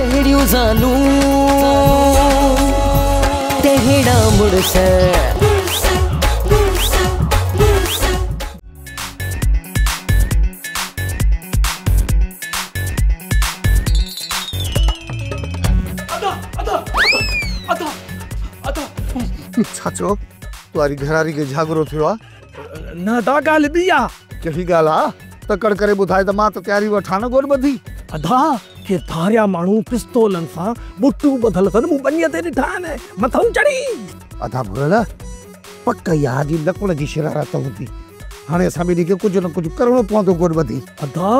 चढ़ियो जानू तेहड़ा मुड़स छाचो तुम्हारी घरारी के झागरो थियो न ता गाल बिया कही गाला तकड़ करे बुधाए त मां त तैयारी वठान गोर बधी अधा के थारिया मानू पिस्तौलन सा बुट्टू बदल सन मु बनिया ते ठान है मथन चढ़ी अधा भुरला पक्का याद ई लकड़ जी शरारत होती हाने असा भी के कुछ न कुछ करणो पवंदो गोर बधी अधा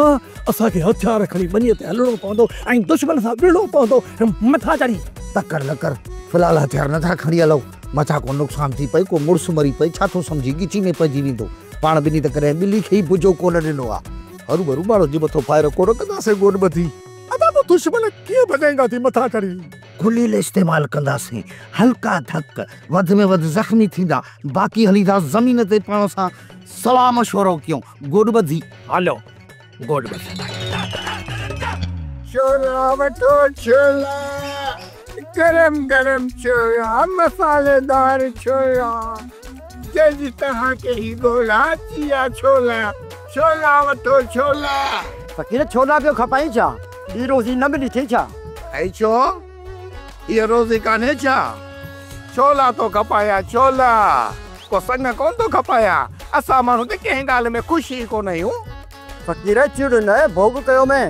असा के हथियार खणी बनिया ते हलणो पवंदो ऐं दुश्मन सा विड़ो पवंदो मथा चढ़ी तकड़ लकर फिलहाल हथियार न था खणी हलो मथा को नुकसान थी पई को मुर्स मरी पई छा तो समझी गिची में पजी विंदो पाण बिनी त करे बिली खे बुजो कोन दिनो आ हरू भरू बाड़ो जी मथो फायर कोरो कदा से गोर बधी अदा तो दुश्मन के भगाएगा थी मथा चढ़ी खुलील इस्तेमाल कंदा से हल्का धक वध में वध जख्मी थींदा बाकी हलीदा जमीन ते पाण सा सलाह मशवरो क्यों गोर बधी हेलो गोड बधी छोला बटो छोला गरम गरम छोला मसालेदार छोला जैसी तरह के ही गोला चिया छोला छोला वठो छोला फकीर छोला पियो खपाई छा ई रोज़ी न मिली थी छा ऐ छो ये रोज़ी कान्हे छा छोला तो खपाया छोला को संग कोन तो खपाया असा मानू ते कंहिं ॻाल्हि में ख़ुशी कोन आहियूं फकीर चिड़ न भोग कयो मैं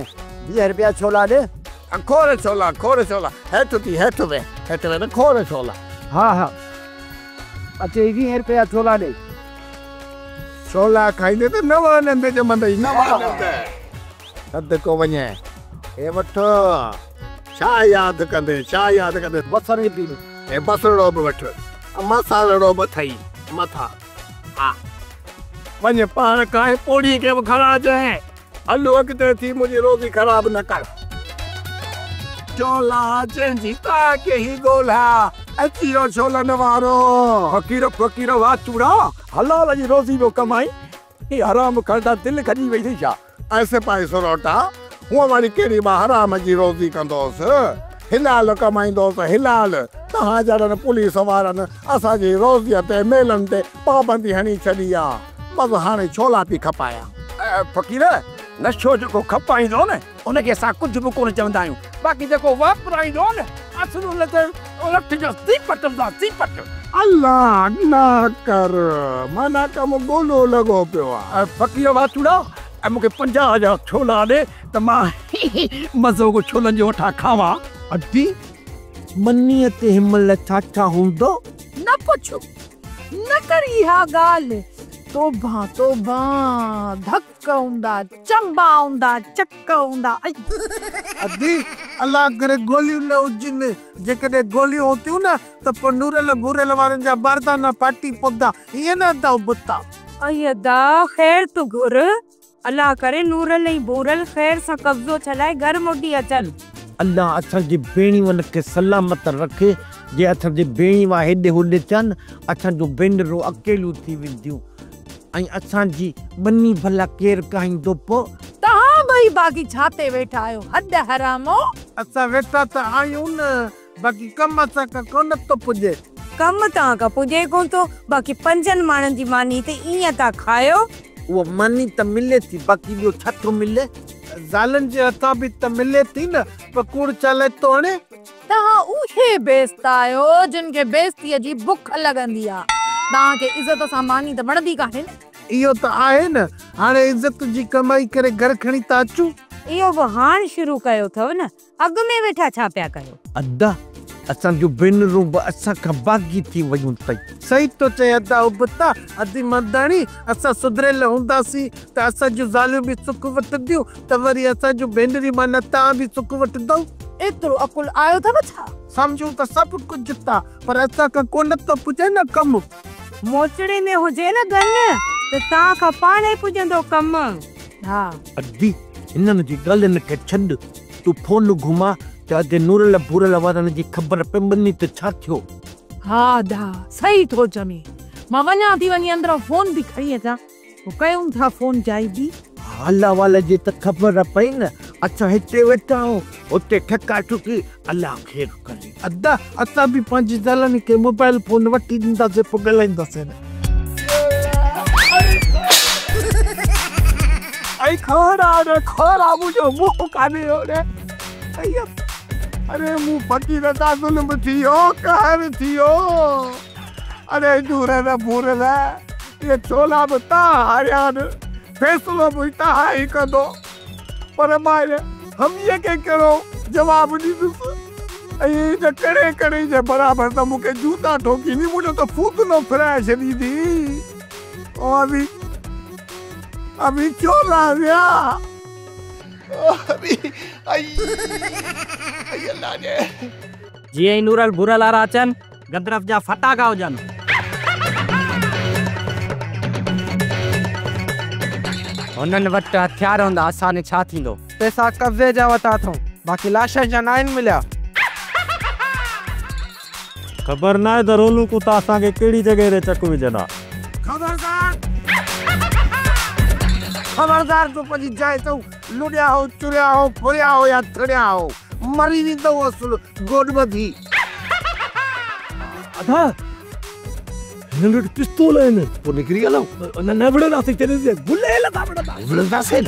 20 रुपया छोला दे खोरे छोला हेठ वे न खोरे छोला हाँ हाँ अच्छा 20 रुपया छोला दे छोला खाईंदे त न वणंदे जमंदई न वणंदे अध को वञे ए वठो छा याद कंदे बसर पी ए बसड़ो बि वठ मसालड़ो बि थई मथा हा वञे पाण काहे पोड़ी के बि खड़ा जाए हलो अॻिते थी मुंहिंजी रोज़ी ख़राब न कर छोला जंहिंजी ताके ही गोला अचियो छोला न वारो फकीर वा चूड़ा हलाल जी रोज़ी वो कमाई ये हराम करदा दिल खजी वई थी छा ऐसे पैसो रोटा हुआ वाली केड़ी मां हराम जी रोज़ी कंदोस हिलाल कमाईंदोस हिलाल तहां जड़न पुलिस वारन असा जी रोज़ी ते मेलन ते पाबंदी हणी छड़ी आ बस हाने छोला पी खपाया फकीर नशो जो खपाईंदो न उनके असां कुछ भी कोन चवंदा आहियूं बाकी जेको वापराईंदो न असुल लते उलट जो सीपट अल्लाह ना कर मना कम गोलो लगो पियो आ फकीर वा चूड़ा ऐं मूंखे 50,000 छोला ॾे त मां मज़ो को छोलनि जो वठां खावां अड्डी मन्नीअ ते हिमल छा हूंदो न पुछो न कर इहा ॻाल्हि तोबा तोबा धक हूंदा चंबा हूंदा चक हूंदा अड्डी अल्लाह करे गोलियूं न हुजनि जेकॾहिं गोलियूं होतियूं न त पोइ नूरल भूरल वारनि जा बरदाना पाटी पौधा ईअं न था बुता अयदा ख़ैर तू घुर अल्लाह करे नूरल ऐं भूरल ख़ैर सां कब्ज़ो छलाए घर मोटी अचनि अल्लाह असांजी बेणियुनि खे सलामत रखे जे असांजी बेणियूं हेॾे होॾे थियनि असांजो भेनरूं अकेलियूं थी वेंदियूं ऐं असांजी बन्नी भला केरु काईंदो पोइ तहां भई बाक़ी छाते वेठा आहियो हद हरामो असां वेठा त आहियूं न बाक़ी कम असां खां कोन थो पुॼे कम तहां खां पुॼे कोन थो बाक़ी 5 माण्हुनि जी मानी ते ईअं था खायो वो मानी त मिले थी बाक़ी ॿियो छा थो मिले ज़ालनि जे हथां बि त मिले थी न पकूड़ चाले तो हाणे तहां उहे बेइज़्ज़त आहियो जिन खे बेइज़्ज़तीअ जी बुख लॻंदी आहे तहां खे इज़त सां मानी त वणंदी कान्हे इहो त आहे न हाणे इज़त जी कमाई करे घर खणी था अचूं इहो बि हाणे शुरू कयो अथव न अॻु में वेठा छा पिया कयो अदा असांजो भेनरूं बि असां खां बाग़ी थी वयूं अथई सही तो चए अदा उबता अदी मर्दाणी असां सुधरियल हूंदासीं त असांजूं ज़ालियूं बि सुख वठंदियूं त वरी असांजूं भेनरी माना तव्हां बि सुख वठंदव एतिरो अकुल आयो अथव छा समझूं त सभु कुझु था पर असां खां कोन थो पुॼे न कमु मोचड़े में हुजे न गन त तव्हां खां पाण ई पुॼंदो कमु हा अदी हिननि जी ॻाल्हियुनि खे छॾ तूं फोन घुमा त अॼु नूरल भूरल वारनि जी ख़बर पवंदी त छा थियो हा दा सही थो चमी मां वञा थी वञी अंदरो फोन भी खणी अचां वो कयूं था फोन जाई भी अल्लाह वाले जी त ख़बर पई न अच्छा हिते वेठा हो उते ठका ठुकी अल्लाह ख़ैर करे अदा असां बि पंहिंजी ज़ालनि खे मोबाइल फोन वठी ॾींदासीं पोइ ॻाल्हाईंदासीं आई खोरा मुंहिंजो मुंहुं कान्हे रे अरे मूं फ़क़ीर सां ज़ुल्म थियो कहर थियो अरे दूर न भूर न ये छोला बि तव्हां हारिया आहिनि फ़ैसिलो बि तव्हां ई कंदो पर मां हमीअ खे कहिड़ो जवाबु ॾींदुसि ऐं त करे करे जे बराबरि त मूंखे जूता ठोकींदी मुंहिंजो त फूदनो फिराए छॾींदी ओ अभी छोला विया जीअं ई नूरल भूरल वारा अचनि गदरफ जा फटाका हुजनि हुननि वटि हथियार हूंदा असांखे छा थींदो पैसा कब्ज़े जा वरिता अथऊं बाक़ी लाश जा न आहिनि मिलिया ख़बर न आहे त रोलू कुता असांखे कहिड़ी जॻह ते चक विझंदा खबरदार तो पंहिंजी जाइ तो लुड़िया हो चुरिया हो फुरिया हो या थड़िया हो मरी वेंदो असुल गोडबधी अदा हिन वटि पिस्तूल आहिनि पोइ निकिरी हलूं न विढ़ंदासीं तेरे ते गुलेल था विढ़ंदा विढ़ंदासीं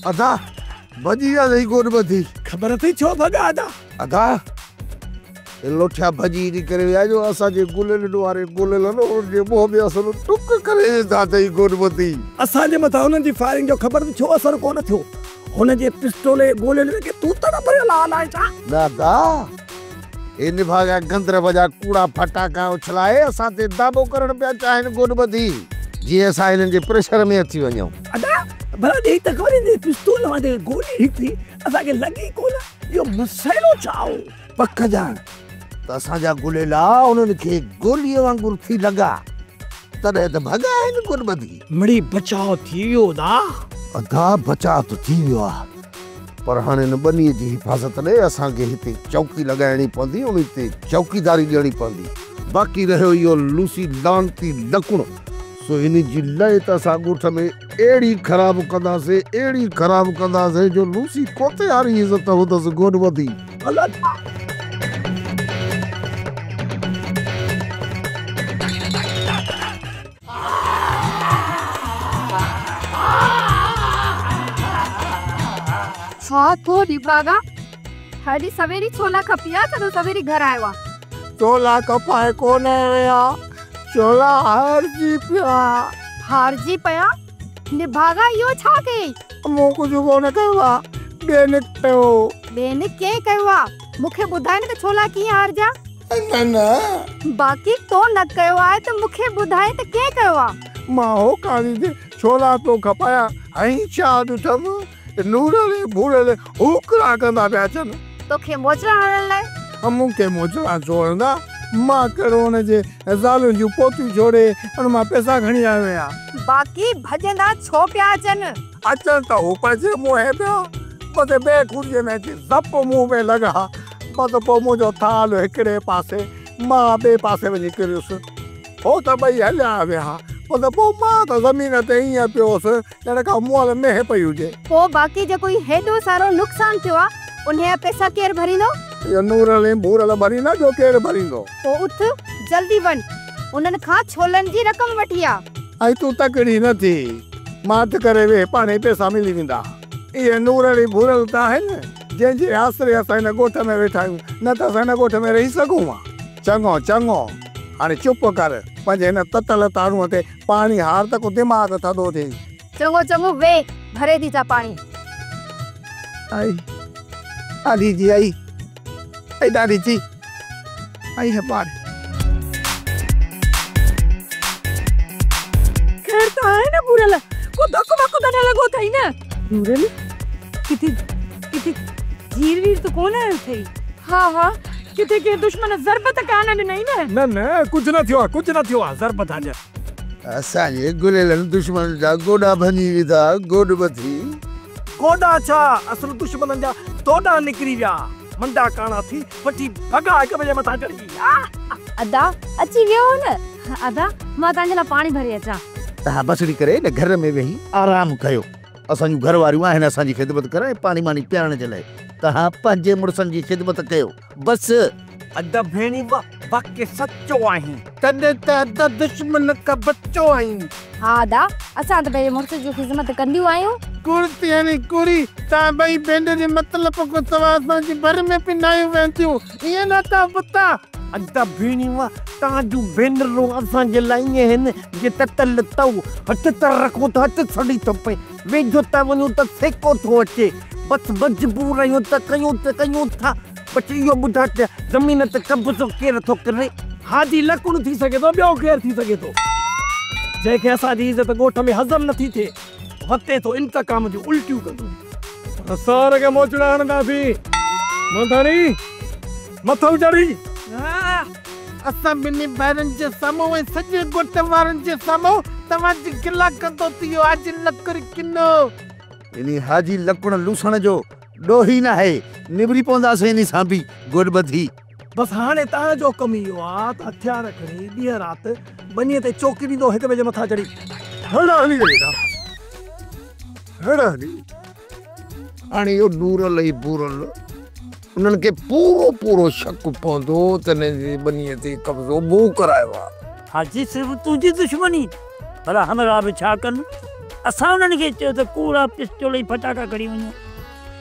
अदा भॼी नहीं गोडबधी ख़बर थी छो भॻा अदा अदा लोठिया भॼी नी करे विया जो असांजे गुलेल वारे गुलेल न उनजे मुंहं में असर टुक करे दा तई गोडबधी असांजे मथां हुननि जी फायरिंग जो ख़बर छो असर कोन थियो हुनजे पिस्तौल गोलेल के तू त भरियल हाल आहे छा दादा इन भागा गंदर जा कूड़ा फटाका उछलाए असां ते दाबो करण पिया चाहिनि गोडबधी जीअं असां हिननि जे प्रेशर में अची वञूं अदा भला ॾेई त खबर दे पिस्तौल वाले गोली हिकड़ी असांखे लॻी कोन इहो मसइलो छा हो पक ॼाण त असांजा गुलेला उन्हनि खे गोलीअ वांगुरु थी लॻा तॾहिं त भॻा आहिनि गोडबधी मिड़ी बचाव थी वियो दा अदा बचाव त थी वियो आहे पर हाणे हिन ॿनीअ जी हिफ़ाज़त लाइ असांखे हिते चौकी लॻाइणी पवंदी उन ते चौकीदारी ॾियणी पवंदी बाक़ी रहियो इहो लूसी लानती लकुण सो इन जी लय त असां ॻोठ में अहिड़ी ख़राब कंदासीं जो लूसी कोते वारी इज़त हूंदसि गोडबधी हाँ तो डिबागा हरी सवेरी छोला खपिया तो सवेरी घर आयो आ छोला कपाए कोन आया छोला हार जी पया निभागा यो छा के मो कुछ कोन कवा बेनिक पियो बेन के कवा मुखे बुधाए न छोला की हार जा न बाकी तो न कयो आहे तो मुखे बुधाए त के कवा मां हो काली दे छोला तो खपाया आई चाद थम नूरले भूरले हुकरा कंदा पिया अचनि तोखे मोजरा हणण लाइ मूंखे मोजरा छोड़ंदा मां कहिड़ो हुनजे ज़ालुनि जूं पोतियूं छोड़े हुन मां पैसा खणी आयो आहियां बाक़ी भॼंदा छो पिया अचनि अचनि त हू पंहिंजे मुंहं पियो बस ॿिए खुर्जे में अची ज़प मुंहं में लॻा बस पोइ मुंहिंजो थाल हिकिड़े पासे मां ॿिए पासे वञी किरियुसि हो त ॿई हलिया विया बस पोइ मां त ज़मीन ते ईअं पियोसि ॼण का मुंहं में मेह पई हुजे पोइ बाक़ी जेको हेॾो सारो नुक़सान थियो आहे उनजा पैसा केरु भरींदो इहो नूरल भूरल भरींदा जो केरु भरींदो पोइ उथ जल्दी वञ उन्हनि खां छोलनि जी रक़म वठी आ ऐं तूं तकड़ी न थी मात करे वे पाणे पैसा मिली वेंदा इहे नूरल भूरल त आहिनि जंहिंजे आसरे असां हिन ॻोठ में वेठा आहियूं न त असां हिन ॻोठ में रही सघूं चङो चङो हाणे चुप कर पंहिंजे हिन ततल तारूअ ते पाणी हार त को दिमाग़ थधो थिए चङो चङो वे भरे दी जा पाणी आई आली जी आई आई ॾाढी जी आई है पार खैर तो है ना बुरल को धक्को धक्को देने लगो थई ना बुरल किथे किथे जीर वीर तो कौन है थई हां हां किथे के दुश्मन ज़रबत कान ॾिनई न न कुछ न थियो ज़रबत आज असांजे गुलेलन दुश्मन जा गोॾा भञी विधा गोॾ बथी गोॾा छा असल दुश्मन जा तोड़ा निकिरी विया मंडा काणा थी वठी भगा हिक ॿिए जे मथां चढ़ी अदा अची वियो न अदा मां तव्हांजे लाइ पाणी भरे अचां तव्हां बसड़ी करे न घर में वेही आराम कयो असांजूं घर वारियूं आहिनि असांजी ख़िदमत करे पाणी मानी पीआरण जे लाइ तव्हां पंहिंजे मुड़ुसनि जी ख़िदमत कयो बस अदा भेणी वाके सचो आहीं तॾहिं त अदा दुश्मन का बच्चो आहीं हा अदा असां त पंहिंजे मुड़ुस जी ख़िदमत कंदियूं आहियूं कुर्ती यानी कुरी तव्हां ॿई भेंड जे मतिलब को तव्हां असांजी भर में पिनायूं वेंदियूं ईअं न था पता अदा भेणी तव्हां जूं भेनरूं असांजे लाइ ईअं आहिनि जे ततल तऊ हथ त रखो त हथ सड़ी थो पए वेझो था वञूं त सेको थो अचे बस मजबूर आहियूं त कयूं था बची इहो ॿुधा त ज़मीन ते कब्ज़ो केरु थो करे हाजी लकुण थी सघे थो ॿियो केरु थी सघे थो जंहिंखे असांजी इज़त ॻोठ में हज़म नथी थिए वते थो इंतकाम जूं उल्टियूं कंदो असां खे मोचड़ा हणंदासीं मंथाणी मथो चढ़ी असां ॿिन्ही ॿारनि जे साम्हूं ऐं सॼे ॻोठ वारनि जे साम्हूं तव्हांजी गिला कंदो थी वियो हाजी लकुड़ किनो इन हाजी लकुण लूसण जो ॾोही न आहे निबरी पवंदासीं इन सां बि गोॾ बथी बस हाणे तव्हांजो कमु इहो आहे त हथियार खणी ॾींहं राति बनीअ ते चौकी ॾींदो हिक ॿिए जे मथां चढ़ी हाणे इहो नूरल ऐं बूरल उन्हनि खे पूरो शक पवंदो त हिन जी बनीअ ते कब्ज़ो मूं करायो आहे हाजी सिर्फ़ तुंहिंजी दुश्मनी भला हमरा बि छा कनि असां उन्हनि खे चयो त कूड़ा पिस्तौल ऐं फटाका खणी वञो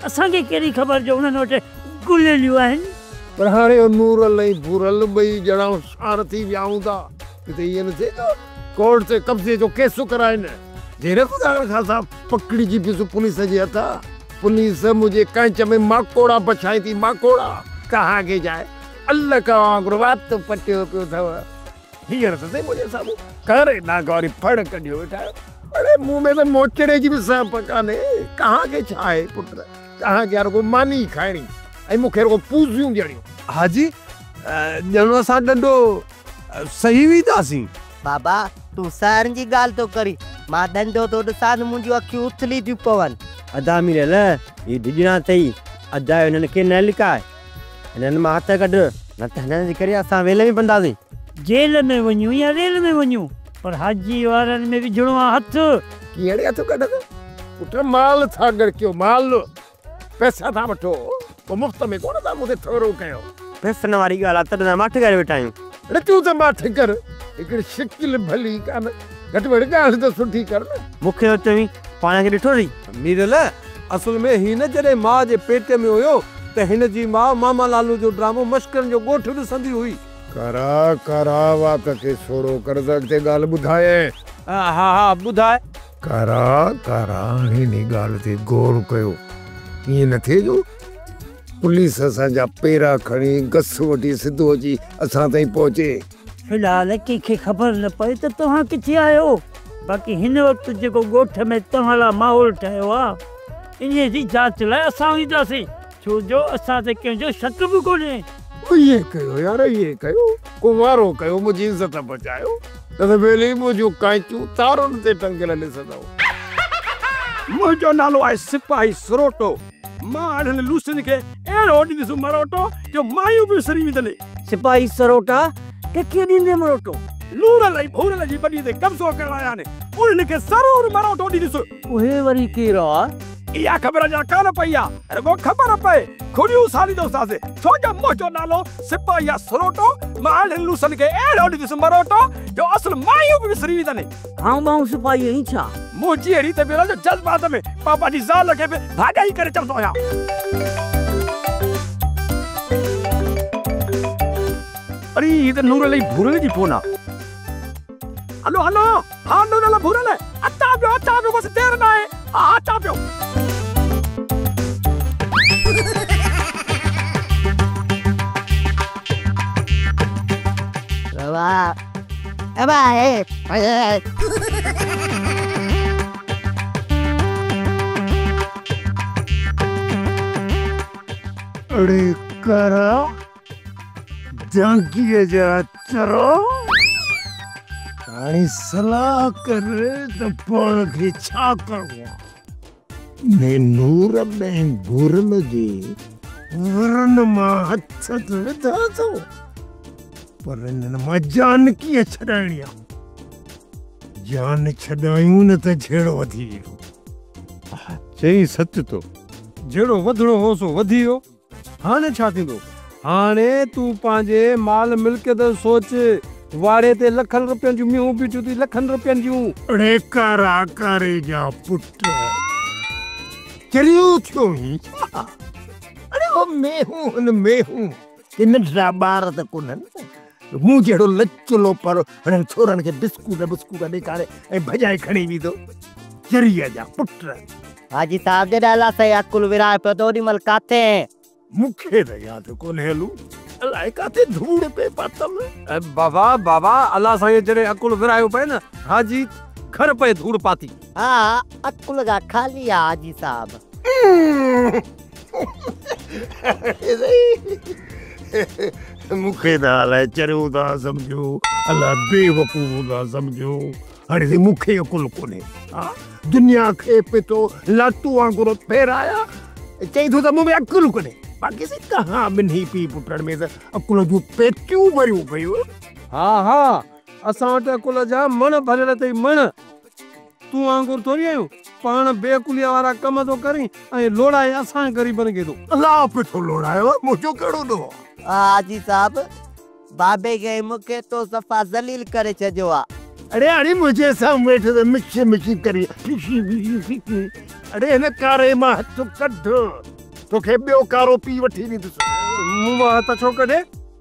असांखे कहिड़ी ख़बर जो उन्हनि वटि गुलेलियूं आहिनि पर हाणे नूरल ऐं बूरल ॿई ॼणा होशियार थी वियाऊं था किथे ईअं न थिए न कोर्ट ते कब्ज़े जो केस कराइनि जहिड़े ख़ुदा खां पकड़िजी पियुसि पुलिस जे हथां पुलिस मुझे कंच में माकोड़ा बछाई थी माकोड़ा कहाँ के जाए अल्लाह का वांगुरु वात पटियो पियो अथव हींअर त सही मुंहिंजे साम्हूं करे ना गौरी फड़ कढियो वेठा अड़े मुंह में त मोचड़े जी बि सांप कान्हे कहाँ के छा आहे पुट कहाँ के रुगो मानी खाइणी ऐं मूंखे रुगो पूसियूं ॾियणियूं हाजी ॼणो असां ॾंडो सही हुईदासीं बाबा तूं सारनि जी ॻाल्हि थो करी मां धंधो थो ॾिसां त मुंहिंजूं अखियूं उथली थियूं पवनि अदा मिलियल ही डिॼणा अथई अदा हिननि खे न लिकाए हिननि मां हथ कढ न त हिननि जे करे असां वेल में पवंदासीं जेल में वञूं या रेल में वञूं पर हाजी वारनि में विझणो आहे हथ कीअं हथ कढ पुट माल था गड़कियो माल पैसा था वठो पोइ मुफ़्त में कोन था मूंखे थोरो कयो पैसनि वारी ॻाल्हि आहे तॾहिं माठ करे वेठा आहियूं अरे तूं त माठ कर हिकिड़ी शिकिल भली कान घटि में घटि ॻाल्हि त सुठी कर न मूंखे चवी पाण खे ॾिठो अथई मीरल असल में हिन जॾहिं माउ जे पेट में हुयो त हिन जी माउ मामा लालू जो ड्रामो मश्करनि जो ॻोठ ॾिसंदी हुई करा वात खे छोड़ो कर त अॻिते ॻाल्हि ॿुधाए हा ॿुधाए करा हिन ॻाल्हि ते गौर कयो ईअं न थिए जो पुलिस असांजा पेरा खणी गस वठी सिधो अची असां ताईं पहुचे फिलहाल कंहिंखे ख़बर न पए त तव्हां किथे आहियो बाक़ी हिन वक़्तु जेको ॻोठ में तव्हां लाइ माहौल ठहियो आहे इन जी जांच लाइ असां ईंदासीं छो जो असां ते कंहिंजो शक बि कोन्हे इहे कयो यार इहे कयो कुंवारो कयो मुंहिंजी इज़त बचायो त वेले मुंहिंजूं कांचूं तारुनि ते टंगियल ॾिसंदव मुंहिंजो नालो आहे सिपाही सरोटो मां हिन लूसनि खे अहिड़ो ॾींदुसि मरोटो जो मायूं बि विसरी वेंदले सिपाही सरोटा कंहिंखे ॾींदे मरोटो लूरल ऐं भूरल जी बनी ते कब्ज़ो करण आया आहिनि उन्हनि खे ज़रूरु मरोटो ॾींदुसि उहे वरी केरु आहे इहा ख़बर अञा कान पई आहे रुगो ख़बर पए खुड़ियूं सालींदासीं छो जो मुंहिंजो नालो सिपाही सरोटो मां हिन लूसनि खे अहिड़ो ॾींदुसि मरोटो जो असुल मायूं बि विसरी वेंदनि मां सिपाही आहीं छा मुंहिंजी अहिड़ी त जो जज़्बात में पापा जी ज़ाल खे बि भाॼाई करे चवंदो आहियां अरे ही त नूरल ऐं भूरल जी फोन आहे हलो हा नूरल भूरल अचा पियो बसि देरि न आहे हा अचा पियो अरे करा झांकीअ जा चरो हाणे सलाह कर त पाण खे छा करिणो आहे। ने नूर में घुरल जे वरन मां हथ त विधा थो, पर हिननि मां जान कीअं छॾाइणी आहे। जान छॾायूं न त झेड़ो वधी वियो। चई सच तो, जहिड़ो वधिणो हो सो वधी वियो। हाणे छा थींदो? हाणे तूं पंहिंजे माल मिल्कियत सोच। वाड़े ते लखनि रुपयनि जूं मीहूं बीठियूं थी, लखनि रुपयनि जूं। अड़े कारा कारे जा पुट चरियो थियो ही। अड़े वो मेहूं इन नंढड़ा ॿार त कोन्हनि। मूं जहिड़ो लचलो पर हिननि छोरनि खे बिस्कुट ॾेखारे ऐं भॼाए खणी वेंदो। चरीअ जा पुट। हाजी साहब जे ॾाला सही अकुल विराए पियो त ओॾी महिल काथे? मूंखे त यादि कोन्हे हलू, अलाए काथे धूड़ पे पातल। बाबा अल्लाह साईं जॾहिं अकुल विरायो पए न, हाजी घर पे धूड़ पाती। हाँ अकुल का खाली है हाजी साहब। मूंखे त अलाए चरियो था सम्झो, अलाए बेवकूफ़ था सम्झो। हाणे मूंखे अकुल कोन्हे। दुनिया खे पितो लातू वांगुरु फेराया, चई थो त मूं में अकुल कोन्हे। बाक़ी से कहाँ ॿिन्ही पी पुटनि में त अकुल जूं पेटियूं भरियूं पयूं। हाँ असां वटि अकुल जा मण भरियल अथई मण। तूं वांगुरु थोरी आहियूं, पाण बेअकुलीअ वारा कम थो करीं ऐं लोड़ाए असां ग़रीबनि खे थो। अलाह पियो लोड़ायो, मुंहिंजो कहिड़ो ॾोह। हाजी साहब बाबे के मुखे तो सफ़ा ज़लील करे छॾियो आहे। अरे हाणे मुंहिंजे साम्हूं वेठो त मिची करे अरे हिन कारे मां हथ कढ, तोखे ॿियो कारो पी वठी ॾींदुसि। मूं मां हथ छो कढे?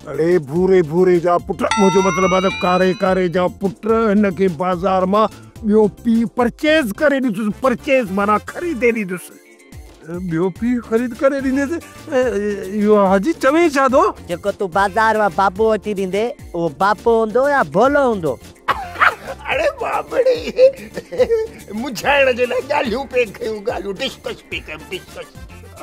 अरे भूरे जा पुट, मुंहिंजो मतिलबु आहे त कारे जा पुट हिन खे बाज़ार मां ॿियो पी परचेज़ करे ॾींदुसि। परचेज़ माना ख़रीदे ॾींदुसि। ॿियो पी ख़रीद करे ॾींदे? इहो हाजी चवे छा थो? जेको तूं बाज़ार मां बाबो वठी ॾींदे उहो बाबो हूंदो या भोलो हूंदो? अरे बाबड़ी मुझाइण जे लाइ ॻाल्हियूं पे कयूं, ॻाल्हियूं डिस्कस पे कयूं डिस्कस।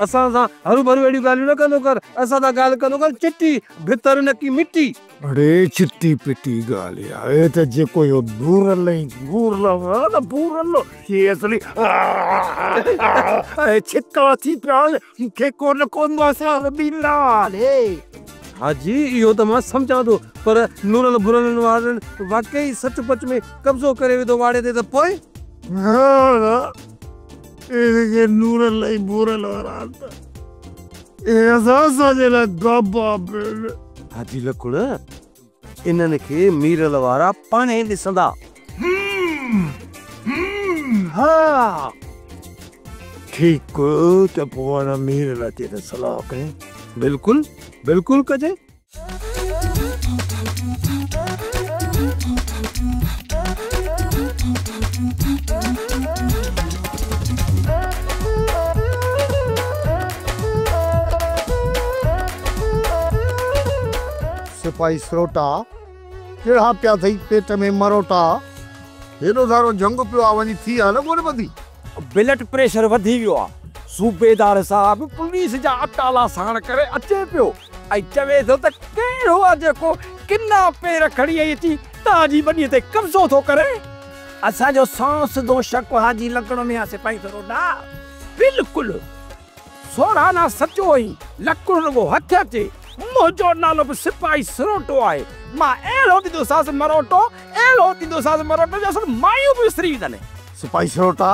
असां सां हरू भरू अहिड़ी ॻाल्हियूं न कंदो कर। असां सां ॻाल्हि कंदो कर चिटी भितर न की मिट्टी। अरे चिट्टी पिटी ॻाल्हि आहे त जेको इहो भूरल ये असली छिका थी पिया खे कोन असां बीला। हाजी इहो त मां सम्झां थो, पर नूरल भुरल वारनि वाकई सचपच में कब्ज़ो करे विधो वाड़े ते त पोइ? नूरल ऐं भुरल वारा असांजे लाइ गाबा। हाजी लकुड़ इन्हनि खे मीरल वारा पाणे ॾिसंदा। हाँ ठीकु त पोइ हाणे मीरल ते त सलाह कयूं। बिल्कुल कजे। सिपाही सरोटा कहिड़ा पिया अथई पेट में मरोटा। हेॾो सारो जंग पियो आहे, वञी थी आहे न कोन बधी। ब्लड प्रेशर वधी वियो आहे। सूबेदार साहब पुलिस जा अटाला साण करे अचे पियो ऐं चवे थो त कहिड़ो आहे जेको किना पेर खणी अची तव्हांजी बनीअ ते कब्ज़ो थो करे। असांजो सांस दो शक हाजी लकड़ में आहे सिपाही सरोटा। बिल्कुलु सोराना सचो ई लकड़ रुगो हथ अचे। मुंहिंजो नालो बि सिपाही सरोटो आहे। मां अहिड़ो ॾींदोसांसि मरोटो, अहिड़ो ॾींदोसांसि मरोटो जो असां मायूं बि विसरी वेंदनि। सिपाही सरोटा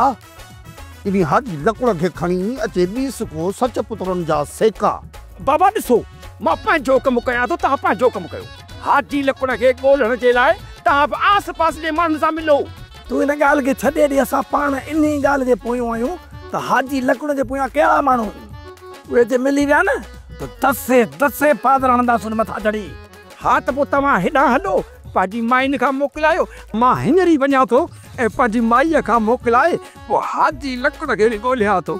इन हाजी लकड़ खे खणी अचे ॾीस को सच पुत्रनि जा सेका। बाबा ॾिसो, मां पंहिंजो कमु कयां थो, तव्हां पंहिंजो कमु कयो। हाजी लकड़ खे ॻोल्हण जे लाइ तव्हां बि आस पास जे माण्हुनि सां मिलो। तूं हिन ॻाल्हि खे छॾे ॾे। असां पाण इन ॻाल्हि जे पोयां आहियूं त हाजी लकड़ जे पोयां कहिड़ा माण्हू उहे जे मिली विया न त दसे पादर हणंदासीं हुन मथां चढ़ी। हा त पोइ तव्हां हेॾां हलो, पंहिंजी माइन खां मोकिलायो। मां हींअर ई वञा थो ऐं पंहिंजी माईअ खां मोकिलाए पोइ हाजी लकड़ खे ॻोल्हियां थो।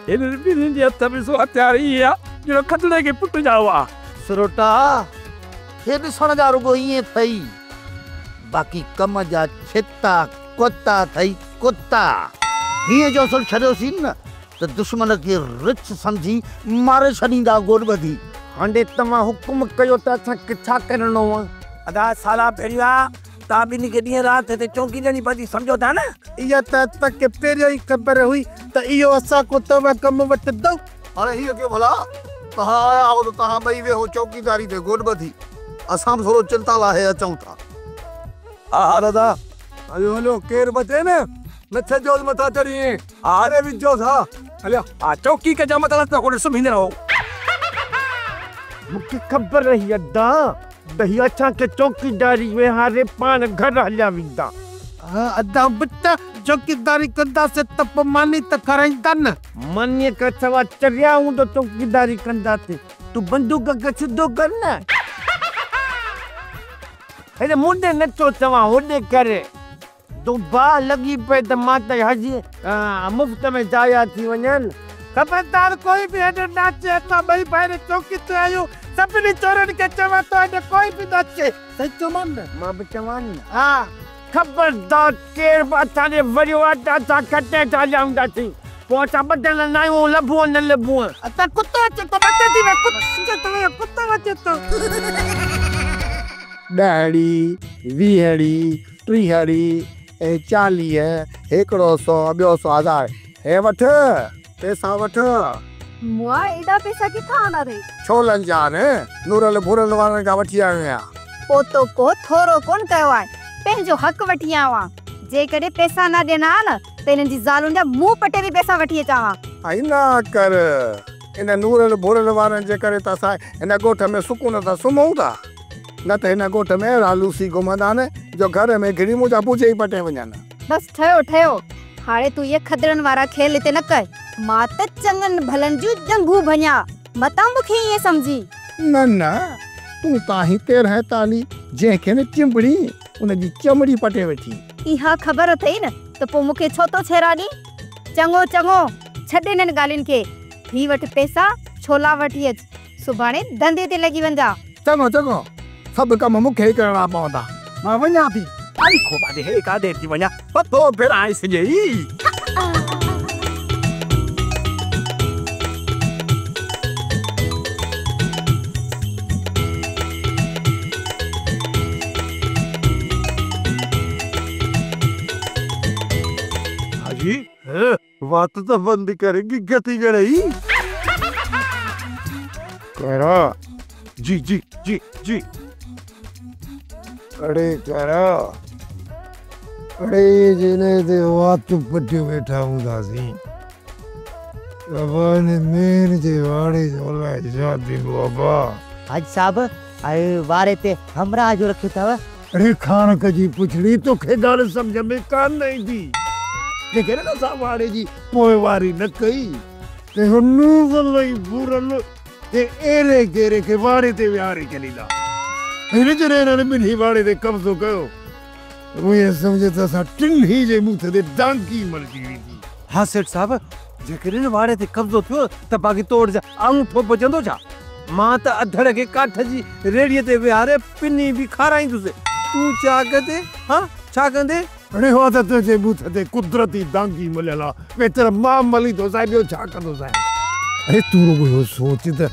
हिननि ॿिन्हिनि जे हथ में सो हथियार ई आहे जो खतरे खे पुट जा हुआ। सरोटा हे ॾिसण जा रुगो ईअं अथई, बाक़ी कम जा छिता कुत्ता अथई कुत्ता। हीअं जो छॾियोसीं न त दुश्मन खे रिछ सम्झी मारे छॾींदा गोड़ ॿधी। हांडे तव्हां हुकुम कयो त असांखे छा करणो आहे? अदा साला भेड़िया ता बिनी के ॾींहं राति ते चौकी ॾियणी पवंदी सम्झो था न? इहा त तव्हांखे पहिरियों ई ख़बर हुई त इहो असां को तव्हां कमु वठंदव। हाणे हीअ कयो भला तव्हां आया हो त तव्हां ॿई वेहो चौकीदारी ते गोॾ ॿधी असां बि थोरो चिंता लाहे अचूं था। हा दादा हलो हलो केर बचे न नथ जो मथा चढ़ी हारे विझो था हलिया आ चौकी के जमा तला तो सुम्हींदे रहो। मूंखे ख़बर रही अदा दही असांखे चौकीदारी विहारे पाण घर हलिया वेंदा। अदा बिटा चौकीदारी कंदासीं त पोइ मानी त कराईंदा न। मानीअ खां सवाइ चरिया हूंदो चौकीदारी कंदासीं। तूं बंदूक खे सिधो कर न। हेॾे मुंडे नथो चवां होॾे करे तूं बाहि लॻी पए त मां त हजी मुफ़्त में जाया थी वञनि। खबरदार कोई भी हेॾे न अचे असां ॿई भाइर चौकी ते आहियूं। सभिनी चोरनि खे चवां थो हेॾे कोई बि न अचे। सही चवां न? मां बि चवां न। हा खबरदार केर बि असांजे वरियो आहे त असां खटे था हलियाऊंदासीं। पोइ असां ॿधल न आहियूं लभूं न लभूं। असां कुतो अचे थो ॿधे थी वे कुतो अचे थो। ॾहड़ी वीहड़ी टीहड़ी ऐं 40 100 ॿियो 1000 हे वठ पैसा वठ। मुआ एॾा पैसा किथां आंदा अथई? छोलनि जा न नूरल भुरल वारनि खां वठी आयो आहियां। पोतो को थोरो कोन कयो आहे पंहिंजो हक़ वठी आयो आहे। जेकॾहिं पैसा न ॾियणा न त हिननि जी ज़ालुनि जा मुंहुं पटे बि पैसा वठी अचां हा। आई ना कर इन नूरल भुरल वारनि जे करे त असां हिन ॻोठ में सुकून था सुम्हूं था। न त हिन ॻोठ में अहिड़ा लूसी घुमंदा न जो घर में गिरिमूं जा पूजे ई पटे वञनि। बस ठहियो ठहियो हाणे तूं इहे खदड़नि वारा खेल हिते न कर। मां त चङनि भलनि जूं जंगू भञा मतां मूंखे ईअं सम्झी। न न तूं त हिते रह ताली जंहिंखे न चिंबड़ी उनजी चमड़ी पटे वेठी। इहा ख़बर अथई न त पोइ मूंखे छो थो छेराड़ी? चङो चङो छॾ हिननि ॻाल्हियुनि खे। ही वटि पैसा छोला वठी अच सुभाणे धंधे ते लॻी वञा। चङो चङो सभु कम मूंखे ई करणा पवंदा। मां वञा थी। आई खोबा दे हे का देर थी वञा पतो फिर आई सॼई। हाजी बात तो बंद करेगी गति गई। करो जी जी जी जी अरे करो अरे जिने ते वात पट्टी बैठा हूंदासीं बाबा ने मेर जे वाड़े जोला जाती बाबा। हाजी साहब आए वारे ते हमरा जो रखियो अथव। अरे खान कजी पुछड़ी तो खे ॻाल्हि सम्झ में कान नहीं थी जेके न असां वाड़े जी पोइवारी न कई ते नूज़ल बुरल ते एरे गेरे के वाड़े ते विहारे छॾींदा। हिन जे हिननि ॿिन्ही वाड़े ते कब्ज़ो कयो उहे सम्झे त असां टिनि जे मुंह ते डांकी मलजी वेंदी। हाँ सेठ साहब जेकॾहिं वाड़े ते कब्ज़ो थियो त बाक़ी तोड़ जा अंगूठो बचंदो छा? मां त अधड़ खे काठ जी रेड़ीअ ते विहारे पिनी बि खाराईंदुसि। तूं छा कंदे? हाँ छा कंदे? अरे हो त तुंहिंजे मुंह ते कुदरती डांकी मलियल आहे वेतर मां मली थो साहिब ॿियो छा कंदो साहिब। अरे तूं रुगो सोच त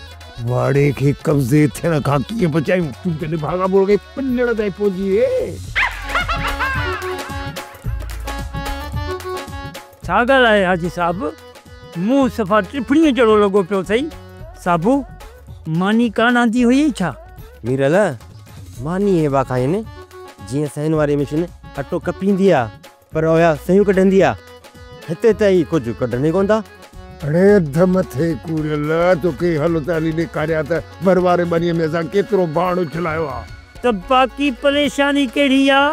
वाड़े खे कब्ज़े थियण खां कीअं बचायूं। तूं कॾहिं भागा बोल के पिनड़ ताईं पहुची वे। छा ॻाल्हि आहे हाजी साहब? मूं सफ़ा टिपणीअ जहिड़ो लॻो पियो सही। साबू मानी कान आंदी हुई छा? मीरल मानी हेबा खाइनि जीअं सहन वारी मशीन अटो कपींदी आहे पर ओया सयूं कढंदी आहे। हिते त ई कुझु कढनि कोन था। अरे धम थे कूड़ियल तोखे हलो ताली ॾेखारिया त बरवारे बनीअ में असां केतिरो बाण उछलायो आहे। त बाक़ी परेशानी कहिड़ी आहे?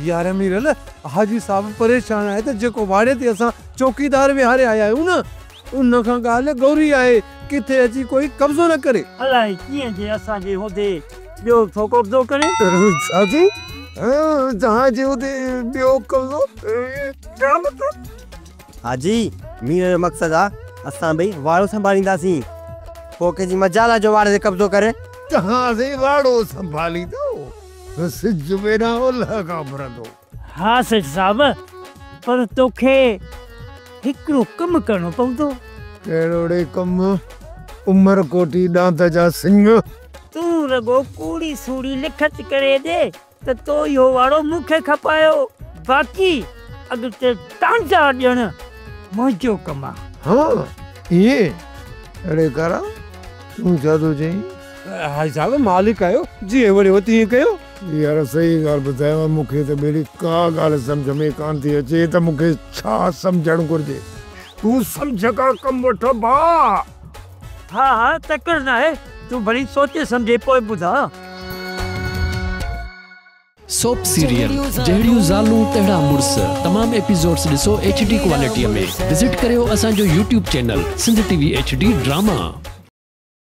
यार मीरल हाजी साहब परेशान आहे त जेको वाड़े ते असां चौकीदार विहारे आया आहियूं न उन खां ॻाल्हि गौरी आहे किथे अची कोई कब्ज़ो न करे। अलाए कीअं जे असांजे होदे ॿियो थो कब्ज़ो करे। साथी जहां जे होदे ॿियो कब्ज़ो छा मतलब? हाजी मीरल मक़सदु आहे असां ॿई वाड़ो संभालींदासीं पोइ कंहिंजी मजाला जो वाड़े ते कब्ज़ो करे जहां से वाड़ो संभालींदो सिज मेरा ओलह खां भरंदो। हाँ सेठ साहब पर तोखे हिकिड़ो कमु करणो पवंदो। कहिड़ो कमु? उमरकोटी दांत जा सिंह। तू रगो कूड़ी सूड़ी लिखत करे दे त तो यो वारो मुखे खपायो, बाकी अॻिते तांजा ॾियण मुंहिंजो कम आहे। हाँ ये अरे करा तू छा थो चई? हाई साहब मालिक आयो जी वड़े तीअं कयो। यार सही ॻाल्हि ॿुधायो, मूंखे त ॿेड़ी का ॻाल्हि सम्झ में कान थी अचे त मूंखे छा सम्झणु घुरिजे। तू सम्झ का कमु वठ भाउ। हा हा तकड़ न आहे, तू भली सोचे समझे पोइ ॿुधा। सोप सीरियल जहिड़ियूं ज़ालूं तहिड़ा मुड़स तमाम एपिसोड्स ॾिसो HD क्वालिटीअ में। विज़िट करियो असांजो YouTube channel Sindh TV HD drama.